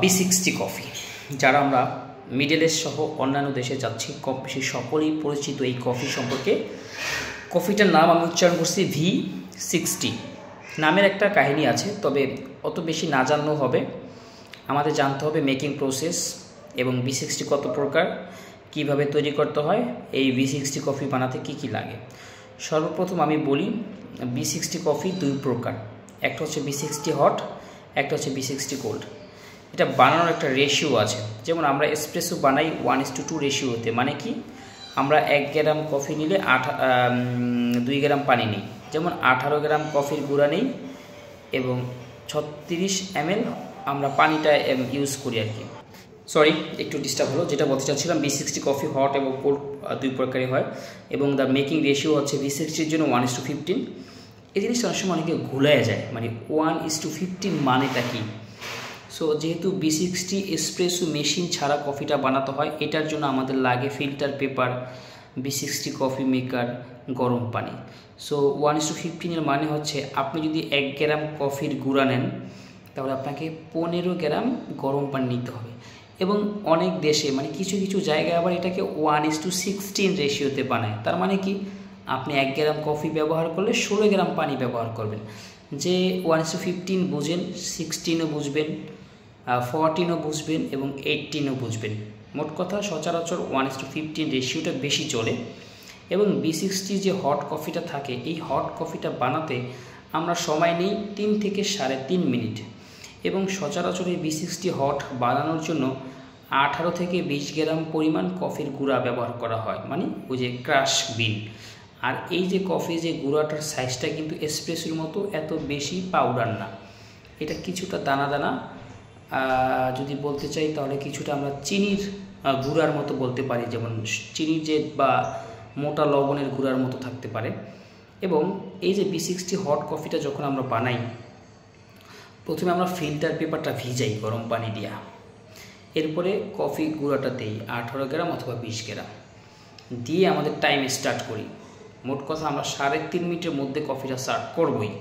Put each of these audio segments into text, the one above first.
B60 coffee, যারা আমরা middle east সহ অন্যান্য দেশে যাচ্ছি, কম বেশি সকলেই পরিচিত এই কফি সম্পর্কে। কফিটার নাম আমি উচ্চারণ করছি V60। নামের একটা কাহিনী আছে, তবে অত বেশি না জানলেও হবে। আমাদের জানতে হবে মেকিং প্রসেস এবং B60 কত প্রকার, কিভাবে তৈরি করতে হয়, এই V60 কফি বানাতে কি কি লাগে। সর্বপ্রথম আমি বলি B60 কফি দুই প্রকার, একটা হচ্ছে B60 হট, একটা হচ্ছে B60 কোল্ড। এটা বানানোর একটা রেশিও আছে, যেমন আমরা এসপ্রেসো বানাই 1:2 রেশিওতে। মানে কি, আমরা 1 গ্রাম কফি নিলে 2 গ্রাম পানি নিই। যেমন 18 গ্রাম কফির গুঁড়া নিই এবং 36 ml আমরা পানিটা ইউজ করি আর কি। সরি, একটু ডিস্টার্ব হলো। যেটা বলতে চাচ্ছিলাম, B60 কফি হট এবং কোল্ড দুই প্রকারই হয় এবং দ্য মেকিং রেশিও হচ্ছে B60-র জন্য 1:15। এই জিনিসটা অনেক সময় অনেকে ভুলে যায়, মানে 1:15 মানেটা কি। সো যেহেতু B60 এসপ্রেসো মেশিন ছাড়া কফিটা বানাতে হয়, এটার জন্য আমাদের লাগে filter paper, B60 coffee maker, গরম পানি। সো 1:15-এর মানে হচ্ছে আপনি যদি 1 গ্রাম কফির গুঁড়া নেন, তাহলে আপনাকে 15 গ্রাম গরম পানি নিতে হবে। এবং অনেক দেশে, মানে কিছু কিছু জায়গায় আবার এটাকে 1:16 রেশিওতে বানায়। তার মানে কি, আপনি 1 গ্রাম কফি ব্যবহার করলে 16 গ্রাম পানি ব্যবহার করবেন। যে 1:15 বুঝেন, 16ও বুঝবেন, 14ও বুঝবেন এবং 18ও বুঝবেন। মোট কথা সচরাচর 1:15 রেশিওটা বেশি চলে। এবং B60 যে হট কফিটা থাকে, এই হট কফিটা বানাতে আমরা সময় নিই 3 থেকে 3.5 মিনিট। এবং সচরাচর এই B60 হট বানানোর জন্য 18 থেকে 20 গ্রাম পরিমাণ কফির গুঁড়া ব্যবহার করা হয়, মানে ওই যে ক্রাশ বিন। আর এই যে কফি যে গুঁড়াটার সাইজটা কিন্তু এসপ্রেসোর মতো এত বেশি পাউডার না, এটা কিছুটা দানা দানা। যদি বলতে চাই তাহলে কিছুটা আমরা চিনির গুঁড়ার মতো বলতে পারি, যেমন চিনির যে বা মোটা লবণের গুঁড়ার মতো থাকতে পারে। এবং এই যে B60 হট কফিটা যখন আমরা বানাই, প্রথমে আমরা ফিল্টার পেপারটা ভিজাই গরম পানি দিয়া, এরপরে কফি গুঁড়াটা দিই 18 গ্রাম অথবা 20 গ্রাম দিয়ে আমাদের টাইম স্টার্ট করি। মোট কথা আমরা 3.5 মিনিটের মধ্যে কফিটা সার্ভ করবই।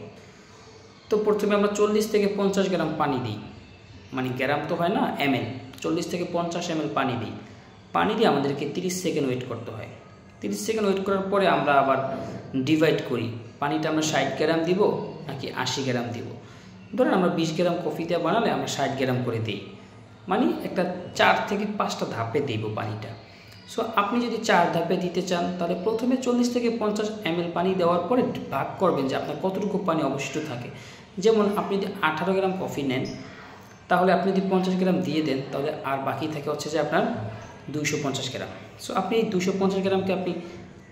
তো প্রথমে আমরা 40 থেকে 50 গ্রাম পানি দিই, মানে গ্রাম তো হয় না, ml, 40 থেকে 50 ml পানি দিই। পানি দিয়ে আমাদেরকে 30 সেকেন্ড ওয়েট করতে হয়। 30 সেকেন্ড ওয়েট করার পরে আমরা আবার ডিভাইড করি, পানিটা আমরা 60 গ্রাম দিব নাকি 80 গ্রাম দিব। ধরেন আমরা 20 গ্রাম কফি দিয়ে বানালে আমরা 60 গ্রাম করে দিই, মানে একটা 4 থেকে 5টা ধাপে দিব পানিটা। সো আপনি যদি 4 ধাপে দিতে চান, তাহলে প্রথমে 40 থেকে 50 ml পানি দেওয়ার পরে ভাগ করবেন যে আপনার কতটুকু পানি অবশিষ্ট থাকে। যেমন আপনি যদি 18 গ্রাম কফি নেন, তাহলে আপনি যদি 50 গ্রাম দিয়ে দেন, তাহলে আর বাকি থাকে হচ্ছে যে আপনার 250 গ্রাম। সো আপনি এই 250 গ্রামকে আপনি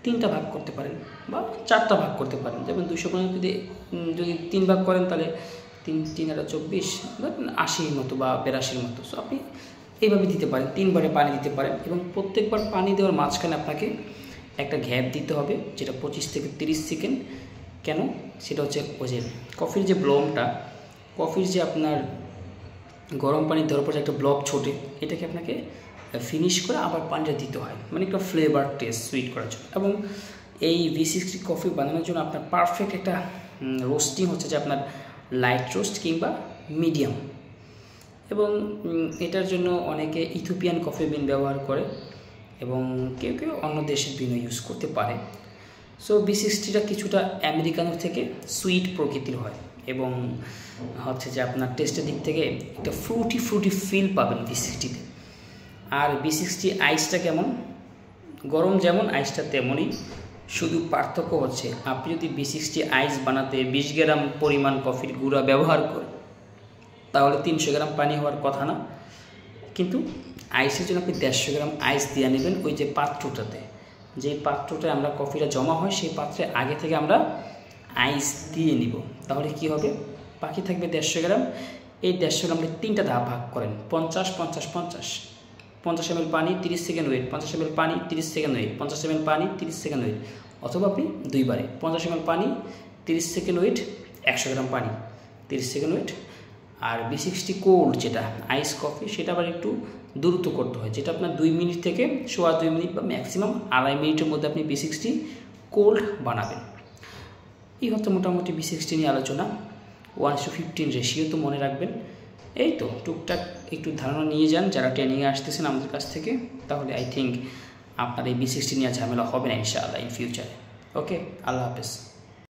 3টা ভাগ করতে পারেন বা 4টা ভাগ করতে পারেন। যেমন 250 যদি 3 ভাগ করেন, তাহলে 3 আর 24, 80 মতো বা 82 মতো। সো আপনি এইভাবে দিতে পারেন, 3 বারে পানি দিতে পারেন। এবং প্রত্যেকবার পানি দেওয়ার মাঝখানে আপনাকে একটা গ্যাপ দিতে হবে, যেটা 25 থেকে 30 সেকেন্ড। কেন? সেটা হচ্ছে ওই যে কফির যে ব্লমটা, কফির যে আপনার গরম পানি দেওয়ার পর যে একটা ব্লব ছোটে, এটাকে আপনাকে ফিনিশ করে আবার পানিটা দিতে হয়, মানে একটা ফ্লেভার টেস্ট সুইট করার জন্য। এবং এই V60 কফি বানানোর জন্য আপনার পারফেক্ট একটা রোস্টিং হচ্ছে যে আপনার লাইট রোস্ট কিংবা মিডিয়াম। এবং এটার জন্য অনেকে ইথিওপিয়ান কফি বিন ব্যবহার করে এবং কেউ কেউ অন্য দেশের বিনও ইউজ করতে পারে। সো B60টা কিছুটা আমেরিকানোর থেকে সুইট প্রকৃতির হয় এবং হচ্ছে যে আপনার টেস্টের দিক থেকে একটা ফ্রুটি ফিল পাবেন B60-তে। আর B60 আইসটা কেমন, গরম যেমন আইসটা তেমনই, শুধু পার্থক্য হচ্ছে আপনি যদি B60 আইস বানাতে 20 গ্রাম পরিমাণ কফির গুঁড়া ব্যবহার করেন, তাহলে 300 গ্রাম পানি হওয়ার কথা না। কিন্তু আইসের জন্য আপনি 150 গ্রাম আইস দিয়ে নেবেন ওই যে পাত্রটাতে, যে পাত্রটায় আমরা কফিটা জমা হয়, সেই পাত্রে আগে থেকে আমরা আইস দিয়ে নিব। তাহলে কি হবে, বাকি থাকবে 150 গ্রাম। এই 150 গ্রামকে 3টা ধাপ ভাগ করেন, 50 50 50 50 ml পানি 30 সেকেন্ড ওয়েট, 50 ml পানি 30 সেকেন্ড ওয়েট, 50 ml পানি 30 সেকেন্ড ওয়েট। অথবা আপনি 2 বারে 50 ml পানি 30 সেকেন্ড ওয়েট, 100 গ্রাম পানি 30 সেকেন্ড ওয়েট। আর B60 কোল্ড যেটা আইস কফি, সেটা আবার একটু দ্রুত করতে হয়, যেটা আপনার 2 মিনিট থেকে 2.5 মিনিট বা ম্যাক্সিমাম 2.5 মিনিটের মধ্যে আপনি B60 কোল্ড বানাবেন। এই হচ্ছে মোটামুটি B60 নিয়ে আলোচনা। 1:15 রেশিও তো মনে রাখবেন। এই তো টুকটাক একটু ধারণা নিয়ে যান যারা ট্রেনিংয়ে আসতেছেন আমাদের কাছ থেকে, তাহলে আই থিঙ্ক আপনার এই B60 নিয়ে ঝামেলা হবে না ইনশাআল্লাহ ইন ফিউচারে। ওকে, আল্লাহ হাফেজ।